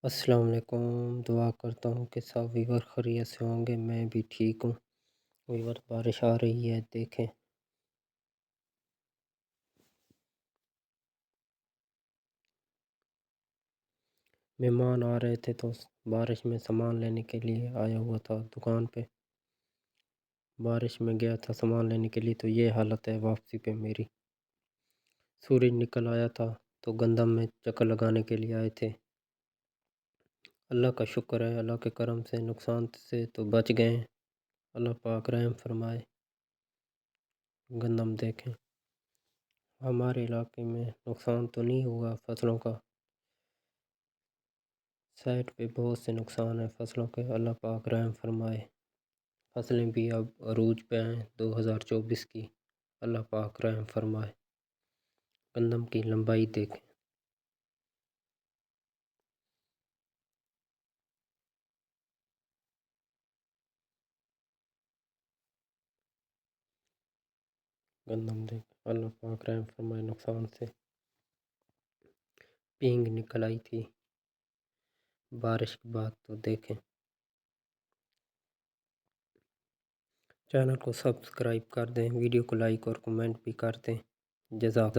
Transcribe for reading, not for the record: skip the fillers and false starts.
السلام علیکم، دعا کرتا ہوں کہ سب ویور خیریت سے ہوں گے۔ میں بھی ٹھیک ہوں۔ ویور بارش آ رہی ہے، دیکھیں۔ مہمان آ رہے تھے تو بارش میں سامان لینے کے لیے آیا ہوا تھا دکان پہ۔ بارش میں گیا تھا سامان لینے کے لیے تو یہ حالت ہے واپسی پہ میری۔ سورج نکل آیا تھا تو گندم میں چکر لگانے کے لیے آئے تھے۔ اللہ کا شکر ہے، اللہ کے کرم سے نقصان سے تو بچ گئے ہیں۔ اللہ پاک رحم فرمائے۔ گندم دیکھیں، ہمارے علاقے میں نقصان تو نہیں ہوا فصلوں کا، سائٹ پہ بہت سے نقصان ہیں فصلوں کے۔ اللہ پاک رحم فرمائے۔ فصلیں بھی اب عروج پہ ہیں 2024 کی۔ اللہ پاک رحم فرمائے۔ گندم کی لمبائی دیکھیں۔ گندم دیکھیں، اللہ پاک رحم فرمائے۔ نقصان سے پینگ نکل آئی تھی بارش کے بعد تو دیکھیں۔ چینل کو سبسکرائب کر دیں، ویڈیو کو لائک اور کمنٹ بھی کر دیں۔ جزاک